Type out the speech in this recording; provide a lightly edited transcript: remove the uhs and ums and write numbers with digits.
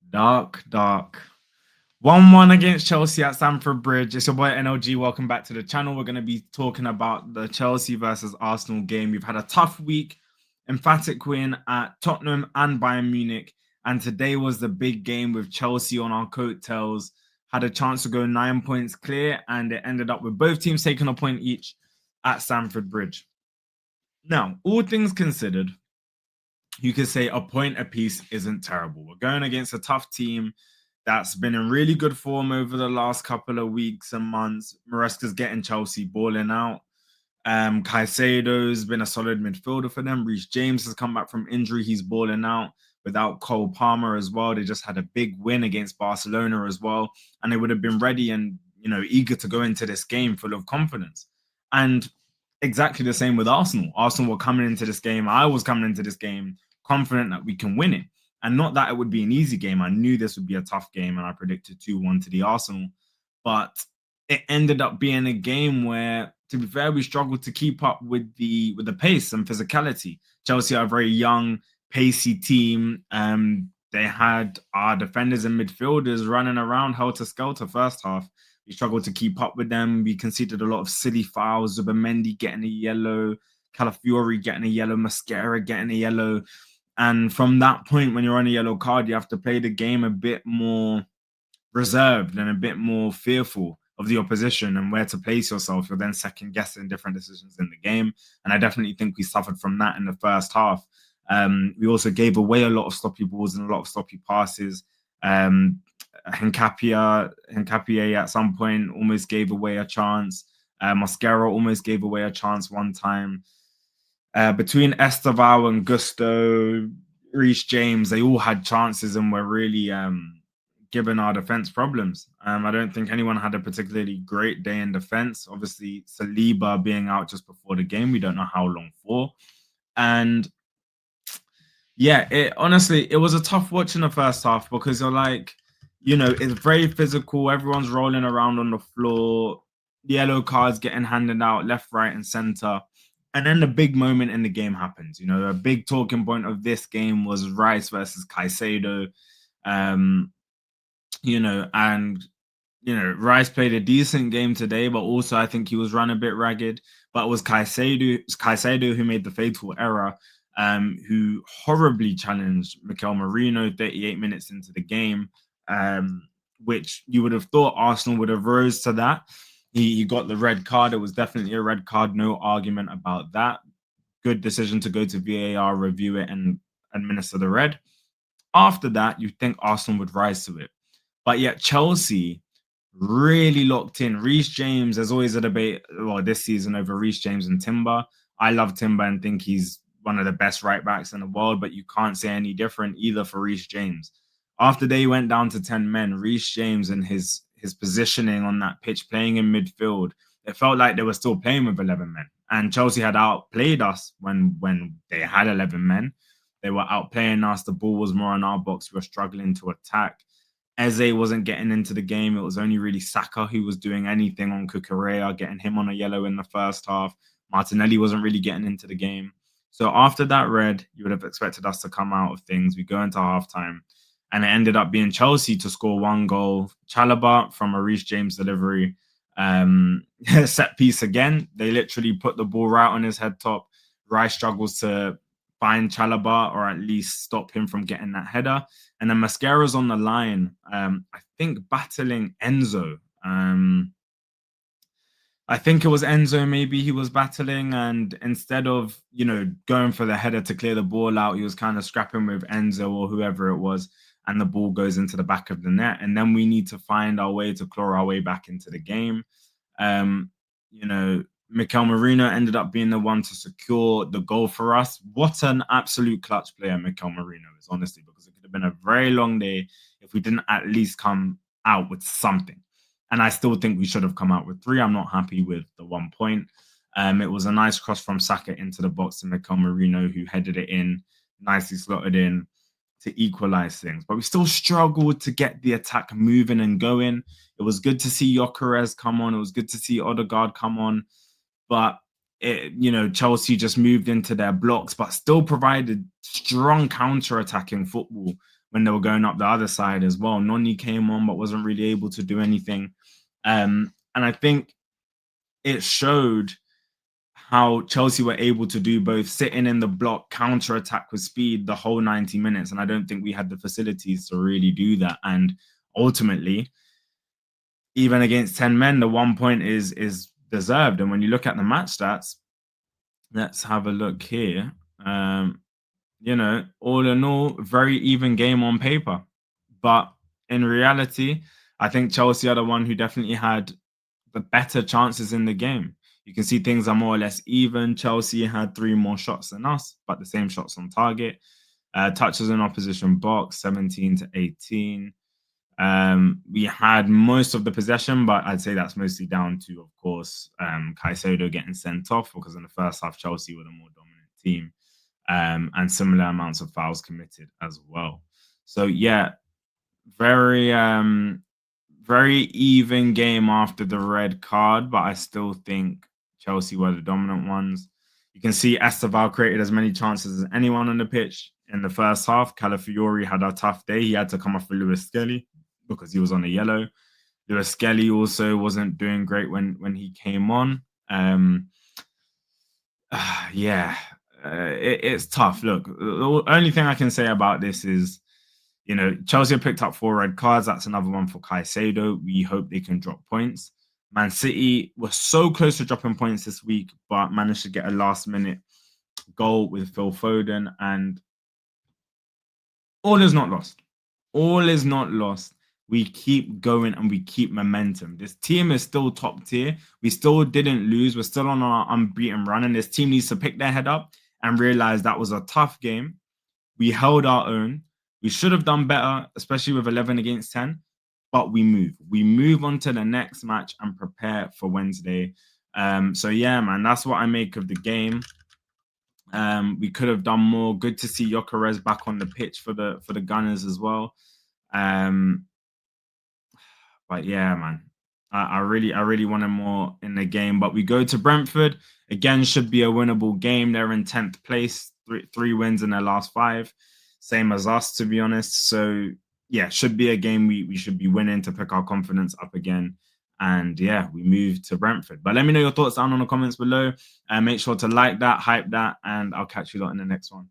Dark, dark. 1-1 against Chelsea at Stamford Bridge. It's your boy NLG. Welcome back to the channel. We're going to be talking about the Chelsea versus Arsenal game. We've had a tough week, emphatic win at Tottenham and Bayern Munich. And today was the big game with Chelsea on our coattails. Had a chance to go 9 points clear, and it ended up with both teams taking a point each at Stamford Bridge. Now, all things considered, you could say a point apiece isn't terrible. We're going against a tough team that's been in really good form over the last couple of weeks and months. Maresca's getting Chelsea balling out. Caicedo's been a solid midfielder for them. Reece James has come back from injury. He's balling out without Cole Palmer as well. They just had a big win against Barcelona as well. And they would have been ready and, eager to go into this game full of confidence. And exactly the same with Arsenal. Arsenal were coming into this game. I was coming into this game confident that we can win it. And not that it would be an easy game. I knew this would be a tough game, and I predicted 2-1 to the Arsenal. But it ended up being a game where, to be fair, we struggled to keep up with the pace and physicality. Chelsea are a very young, pacey team. They had our defenders and midfielders running around helter-skelter first half. We struggled to keep up with them. We conceded a lot of silly fouls. Zubimendi getting a yellow, Calafiori getting a yellow, Mascara getting a yellow. And from that point, when you're on a yellow card, you have to play the game a bit more reserved and a bit more fearful of the opposition and where to place yourself. You're then second guessing different decisions in the game. And I definitely think we suffered from that in the first half. We also gave away a lot of sloppy balls and a lot of sloppy passes. Hincapie at some point almost gave away a chance. Mascara almost gave away a chance one time. Between Esteval and Gusto, Reece James, they all had chances and were really giving our defense problems. I don't think anyone had a particularly great day in defense. Obviously, Saliba being out just before the game, we don't know how long for. And yeah, it was a tough watch in the first half because you're like, it's very physical. Everyone's rolling around on the floor. Yellow cards getting handed out left, right, and center. And then the big moment in the game happens. A big talking point of this game was Rice versus Caicedo. And Rice played a decent game today, but also I think he was run a bit ragged. But it was Caicedo who made the fatal error, who horribly challenged Mikel Merino 38 minutes into the game, which you would have thought Arsenal would have rose to that. He got the red card. It was definitely a red card. No argument about that. Good decision to go to VAR, review it, and administer the red. After that, you'd think Arsenal would rise to it. But yet Chelsea really locked in. Reece James, there's always a debate, this season over Reece James and Timber. I love Timber and think he's one of the best right backs in the world, but you can't say any different either for Reece James. After they went down to 10 men, Reece James and his positioning on that pitch, playing in midfield, it felt like they were still playing with 11 men. And Chelsea had outplayed us when they had 11 men. They were outplaying us. The ball was more on our box. We were struggling to attack. Eze wasn't getting into the game. It was only really Saka who was doing anything on Cucurella, getting him on a yellow in the first half. Martinelli wasn't really getting into the game. So after that red, you would have expected us to come out of things. We go into halftime, and it ended up being Chelsea to score one goal. Chalobah from a Reece James delivery. Set piece again. They literally put the ball right on his head top. Rice struggles to find Chalobah or at least stop him from getting that header. And then Mascara's on the line, I think battling Enzo. I think it was Enzo maybe he was battling, and instead of, going for the header to clear the ball out, he was kind of scrapping with Enzo or whoever it was, and the ball goes into the back of the net. And then we need to find our way to claw our way back into the game. Mikel Merino ended up being the one to secure the goal for us. What an absolute clutch player Mikel Merino is, honestly, because it could have been a very long day if we didn't at least come out with something. And I still think we should have come out with 3. I'm not happy with the 1 point. It was a nice cross from Saka into the box to Mikel Merino, who headed it in, nicely slotted in to equalize things. But we still struggled to get the attack moving and going. It was good to see Gyökeres come on. It was good to see Odegaard come on. But Chelsea just moved into their blocks, but still provided strong counter-attacking football when they were going up the other side as well. Noni came on, but wasn't really able to do anything. And I think it showed how Chelsea were able to do both, sitting in the block, counter-attack with speed the whole 90 minutes. And I don't think we had the facilities to really do that. And ultimately, even against 10 men, the 1 point is deserved. And when you look at the match stats, let's have a look here. All in all, very even game on paper. But in reality, I think Chelsea are the one who definitely had the better chances in the game. You can see things are more or less even. Chelsea had 3 more shots than us, but the same shots on target. Touches in opposition box, 17 to 18. We had most of the possession, but I'd say that's mostly down to, of course, Caicedo getting sent off, because in the first half, Chelsea were the more dominant team, and similar amounts of fouls committed as well. So yeah, very very even game after the red card, but I still think Chelsea were the dominant ones. You can see Esteval created as many chances as anyone on the pitch in the first half. Calafiori had a tough day. He had to come off for Lewis Skelly because he was on a yellow. Lewis Skelly also wasn't doing great when he came on. It's tough. Look, the only thing I can say about this is, Chelsea picked up 4 red cards. That's another one for Caicedo. We hope they can drop points. Man City were so close to dropping points this week, but managed to get a last-minute goal with Phil Foden. And all is not lost. All is not lost. We keep going and we keep momentum. This team is still top tier. We still didn't lose. We're still on our unbeaten run. And this team needs to pick their head up and realize that was a tough game. We held our own. We should have done better, especially with 11 against 10, but we move. We move on to the next match and prepare for Wednesday. So yeah, man, that's what I make of the game. We could have done more. Good to see Gyökeres back on the pitch for the Gunners as well. But yeah, man, I really wanted more in the game. But we go to Brentford again. Should be a winnable game. They're in 10th place, three wins in their last 5. Same as us, to be honest. So yeah, should be a game we should be winning to pick our confidence up again. And yeah, we move to Brentford. But let me know your thoughts down in the comments below. And make sure to like that, hype that, and I'll catch you lot in the next one.